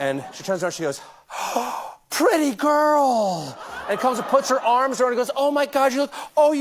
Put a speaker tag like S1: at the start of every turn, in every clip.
S1: And she turns around, she goes, oh, pretty girl. And comes and puts her arms around her and goes, oh my God, you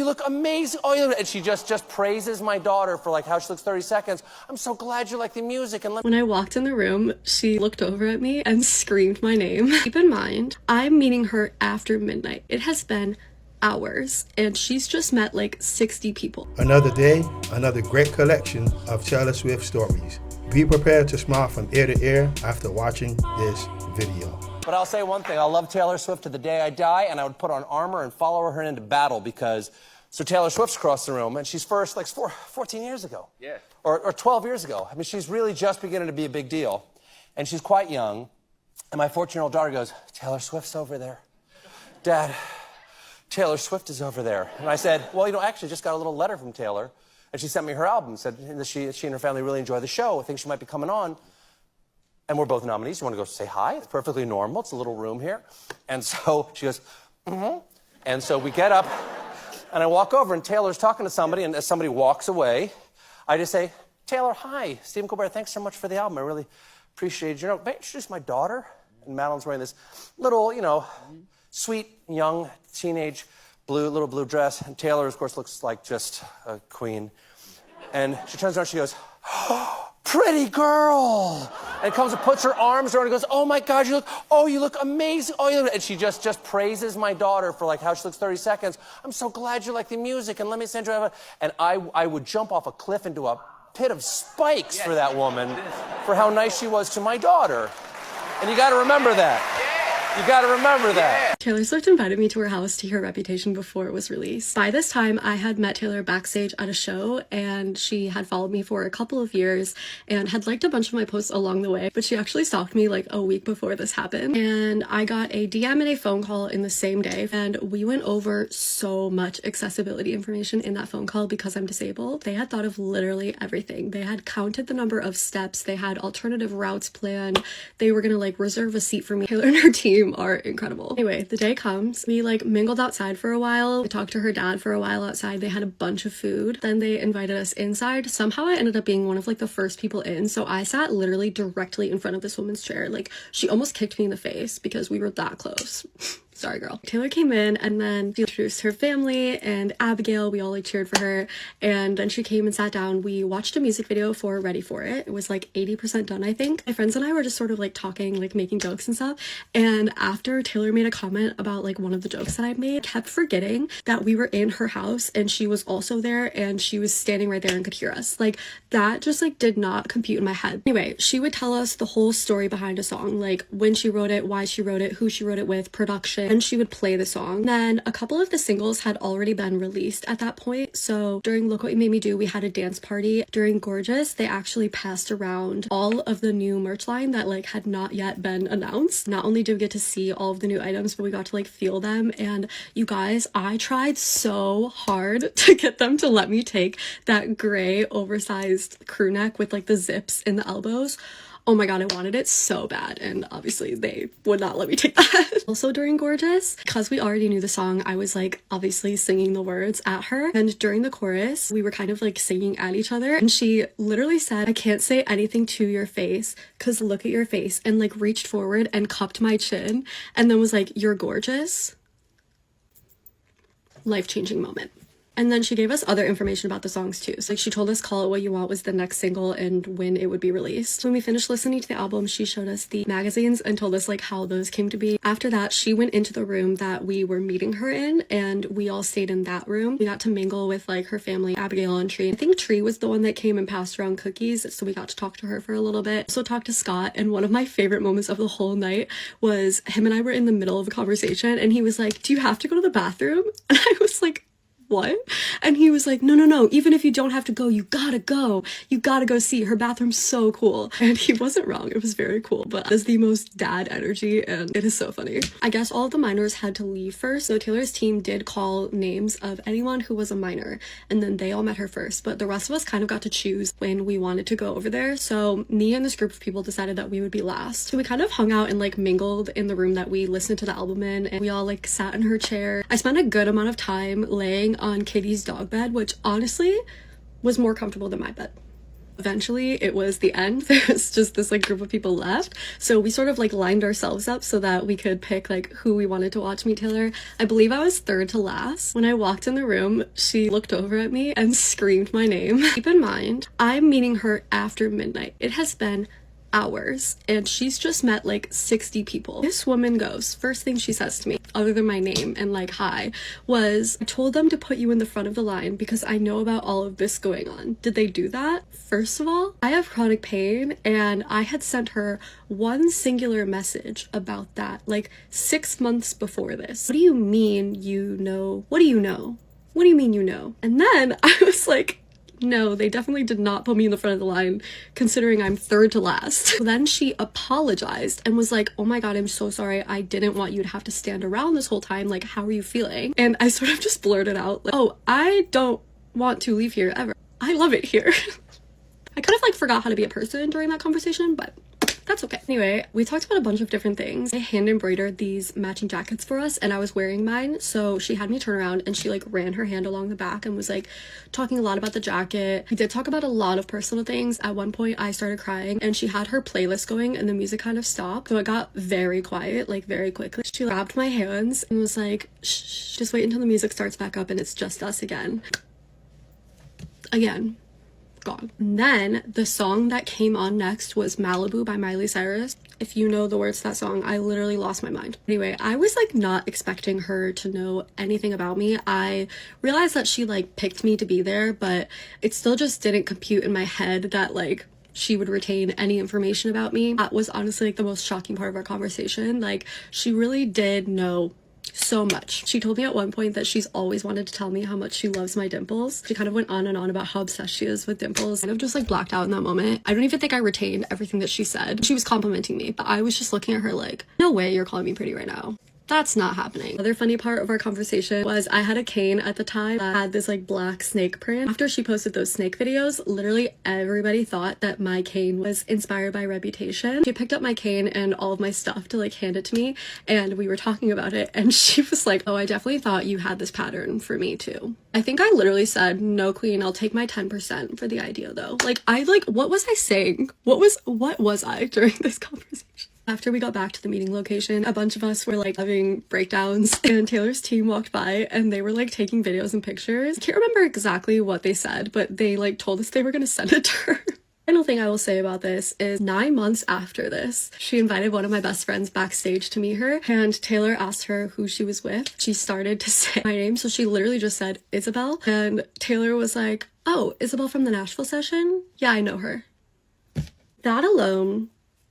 S1: look amazing. Oh, you look, and she just praises my daughter for like how she looks 30 seconds. I'm so glad you like the music. And
S2: when I walked in the room, she looked over at me and screamed my name. Keep in mind, I'm meeting her after midnight. It has been hours and she's just met like 60 people.
S3: Another day, another great collection of Taylor Swift stories. Be prepared to smile from ear to ear after watching this video.
S1: But I'll say one thing, I'll love Taylor Swift to the day I die, and I would put on armor and follow her into battle because, so Taylor Swift's across the room, and she's first like 14 years ago. Yeah. Or 12 years ago. I mean, she's really just beginning to be a big deal. And she's quite young. And my 14-year-old daughter goes, Taylor Swift's over there. Dad, Taylor Swift is over there. And I said, well, actually just got a little letter from Taylor. And she sent me her album, said that she and her family really enjoy the show. I think she might be coming on. And we're both nominees. You want to go say hi? It's perfectly normal. It's a little room here. And so she goes, mm-hmm. And so we get up, and I walk over, and Taylor's talking to somebody, and as somebody walks away, I just say, Taylor, hi. Stephen Colbert, thanks so much for the album. I really appreciate you. May I introduce my daughter? And Madeline's wearing this little, sweet, young, teenage, little blue dress. And Taylor, of course, looks like just a queen. And she turns around, she goes, oh, pretty girl. And comes and puts her arms around her and goes, oh my God, you look amazing. Oh, you look, and she just praises my daughter for like how she looks 30 seconds. I'm so glad you like the music, and let me send you. And I would jump off a cliff into a pit of spikes for that woman, for how nice she was to my daughter. And you got to remember that. You gotta remember that.
S2: Taylor Swift invited me to her house to hear Reputation before it was released. By this time, I had met Taylor backstage at a show, and she had followed me for a couple of years and had liked a bunch of my posts along the way, but she actually stalked me like a week before this happened. And I got a DM and a phone call in the same day, and we went over so much accessibility information in that phone call because I'm disabled. They had thought of literally everything. They had counted the number of steps, they had alternative routes planned, they were gonna like reserve a seat for me. Taylor and her team are incredible. Anyway, the day comes. We like mingled outside for a while. I talked to her dad for a while outside. They had a bunch of food. Then they invited us inside. Somehow I ended up being one of like the first people in. So I sat literally directly in front of this woman's chair. Like she almost kicked me in the face because we were that close. Sorry, girl. Taylor came in and then she introduced her family and Abigail. We all like cheered for her. And then she came and sat down. We watched a music video for Ready For It. It was like 80% done, I think. My friends and I were just sort of like talking, like making jokes and stuff. And after Taylor made a comment about like one of the jokes that I made, I kept forgetting that we were in her house and she was also there and she was standing right there and could hear us. Like that just like did not compute in my head. Anyway, she would tell us the whole story behind a song, like when she wrote it, why she wrote it, who she wrote it with, production. And she would play the song. Then a couple of the singles had already been released at that point. So during Look What You Made Me Do, we had a dance party. During Gorgeous, they actually passed around all of the new merch line that like had not yet been announced. Not only did we get to see all of the new items, but we got to like feel them. And you guys, I tried so hard to get them to let me take that gray oversized crew neck with like the zips in the elbows. Oh my God, I wanted it so bad, and obviously they would not let me take that. Also during Gorgeous, because we already knew the song, I was like obviously singing the words at her, and during the chorus we were kind of like singing at each other, and she literally said, I can't say anything to your face because look at your face, and like reached forward and cupped my chin and then was like, you're gorgeous. Life-changing moment. And then she gave us other information about the songs too. So like she told us Call It What You Want was the next single and when it would be released. When we finished listening to the album, she showed us the magazines and told us like how those came to be. After that, she went into the room that we were meeting her in and we all stayed in that room. We got to mingle with like her family, Abigail and Tree. I think Tree was the one that came and passed around cookies, so we got to talk to her for a little bit. So talked to Scott, and one of my favorite moments of the whole night was him and I were in the middle of a conversation and he was like, do you have to go to the bathroom? And I was like, what? And he was like, no, even if you don't have to go, you gotta go see her bathroom's so cool. And he wasn't wrong, it was very cool, but it's the most dad energy and it is so funny. I guess all of the minors had to leave first, so Taylor's team did call names of anyone who was a minor, and then they all met her first, but the rest of us kind of got to choose when we wanted to go over there. So me and this group of people decided that we would be last. So we kind of hung out and like mingled in the room that we listened to the album in, and we all like sat in her chair. I spent a good amount of time laying on Kitty's dog bed, which honestly was more comfortable than my bed. Eventually, it was the end. There was just this like group of people left. So we sort of like lined ourselves up so that we could pick like who we wanted to watch meet Taylor. I believe I was third to last. When I walked in the room, she looked over at me and screamed my name. Keep in mind, I'm meeting her after midnight. It has been hours and she's just met like 60 people. This woman goes, first thing she says to me, other than my name and like hi, was, I told them to put you in the front of the line because I know about all of this going on. Did they do that? First of all, I have chronic pain and I had sent her one singular message about that like 6 months before this. What do you mean you know? What do you know? What do you mean you know? And then I was like, no, they definitely did not put me in the front of the line, considering I'm third to last. Then she apologized and was like, oh my god, I'm so sorry. I didn't want you to have to stand around this whole time. Like, how are you feeling? And I sort of just blurted out, like, oh, I don't want to leave here ever. I love it here. I kind of like forgot how to be a person during that conversation, but that's okay. Anyway, we talked about a bunch of different things. I hand embroidered these matching jackets for us and I was wearing mine. So she had me turn around and she like ran her hand along the back and was like talking a lot about the jacket. We did talk about a lot of personal things. At one point I started crying and she had her playlist going and the music kind of stopped. So it got very quiet, like very quickly. She grabbed my hands and was like, shh, just wait until the music starts back up and it's just us again. Again. Gone. And then the song that came on next was Malibu by Miley Cyrus. If you know the words to that song, I literally lost my mind. Anyway, I was like not expecting her to know anything about me. I realized that she like picked me to be there, but it still just didn't compute in my head that like she would retain any information about me. That was honestly like the most shocking part of our conversation. Like she really did know so much. She told me at one point that she's always wanted to tell me how much she loves my dimples. She kind of went on and on about how obsessed she is with dimples. Kind of just like blacked out in that moment. I don't even think I retained everything that she said. She was complimenting me, but I was just looking at her like, no way you're calling me pretty right now. That's not happening. Another funny part of our conversation was I had a cane at the time that had this like black snake print. After she posted those snake videos, literally everybody thought that my cane was inspired by Reputation. She picked up my cane and all of my stuff to like hand it to me and we were talking about it and she was like, oh, I definitely thought you had this pattern for me too. I think I literally said, no queen, I'll take my 10% for the idea though. Like what was I saying? What was I during this conversation? After we got back to the meeting location, a bunch of us were like having breakdowns and Taylor's team walked by and they were like taking videos and pictures. I can't remember exactly what they said, but they like told us they were gonna send it to her. Final thing I will say about this is 9 months after this, she invited one of my best friends backstage to meet her and Taylor asked her who she was with. She started to say my name, so she literally just said Isabel and Taylor was like, oh, Isabel from the Nashville session? Yeah, I know her. That alone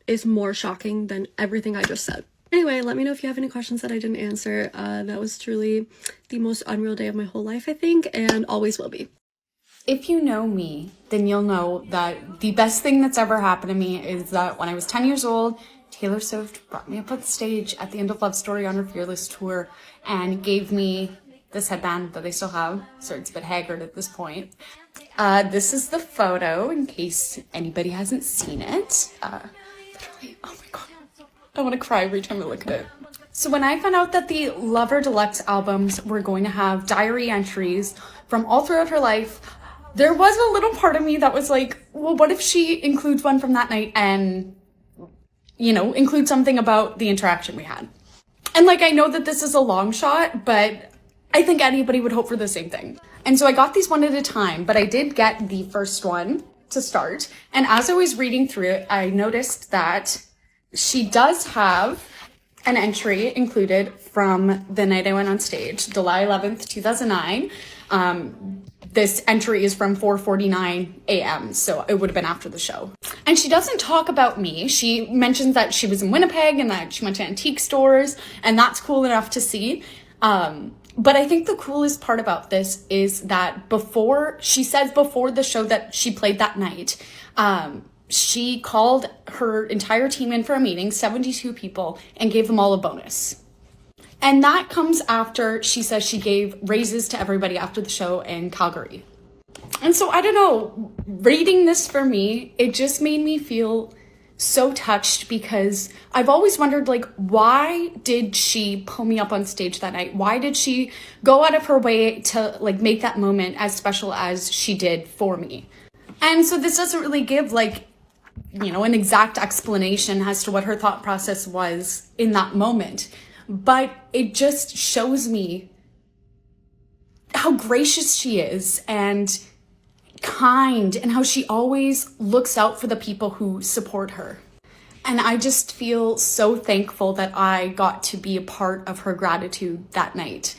S2: is more shocking than everything I just said. Anyway, let me know if you have any questions that I didn't answer. That was truly the most unreal day of my whole life, I think, and always will be.
S4: If you know me, then you'll know that the best thing that's ever happened to me is that when I was 10 years old, Taylor Swift brought me up on stage at the end of Love Story on her Fearless tour and gave me this headband that I still have, so it's a bit haggard at this point. This is the photo in case anybody hasn't seen it. Oh my god, I want to cry every time I look at it. So when I found out that the Lover Deluxe albums were going to have diary entries from all throughout her life, there was a little part of me that was like, well, what if she includes one from that night and, you know, include something about the interaction we had? And like, I know that this is a long shot, but I think anybody would hope for the same thing. And so I got these one at a time, but I did get the first one to start. And as I was reading through it, I noticed that she does have an entry included from the night I went on stage, July 11th, 2009. This entry is from 4:49 a.m., so it would have been after the show. And she doesn't talk about me. She mentions that she was in Winnipeg and that she went to antique stores, and that's cool enough to see. But I think the coolest part about this is that before the show that she played that night, she called her entire team in for a meeting, 72 people, and gave them all a bonus. And that comes after she says she gave raises to everybody after the show in Calgary. And so, I don't know, reading this for me, it just made me feel so touched because I've always wondered, like, why did she pull me up on stage that night? Why did she go out of her way to, like, make that moment as special as she did for me? And so this doesn't really give like, you know, an exact explanation as to what her thought process was in that moment. But it just shows me how gracious she is and kind, and how she always looks out for the people who support her. And I just feel so thankful that I got to be a part of her gratitude that night,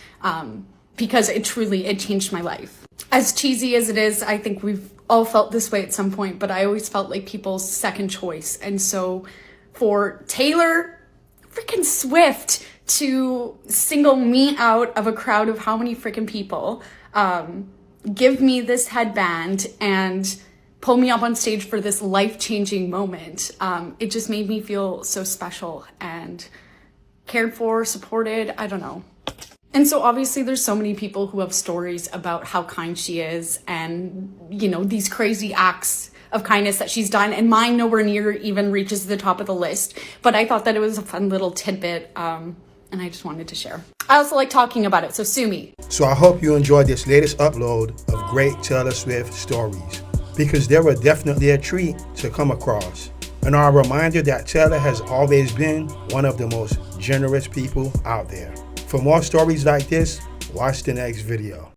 S4: because it changed my life. As cheesy as it is, I think we've all felt this way at some point, but I always felt like people's second choice. And so for Taylor freaking Swift to single me out of a crowd of how many freaking people, give me this headband and pull me up on stage for this life-changing moment, it just made me feel so special and cared for, supported, I don't know. And so obviously there's so many people who have stories about how kind she is and, you know, these crazy acts of kindness that she's done, and mine nowhere near even reaches the top of the list. But I thought that it was a fun little tidbit, and I just wanted to share. I also like talking about it, so sue me.
S3: So I hope you enjoyed this latest upload of great Taylor Swift stories, because they were definitely a treat to come across, and are a reminder that Taylor has always been one of the most generous people out there. For more stories like this, watch the next video.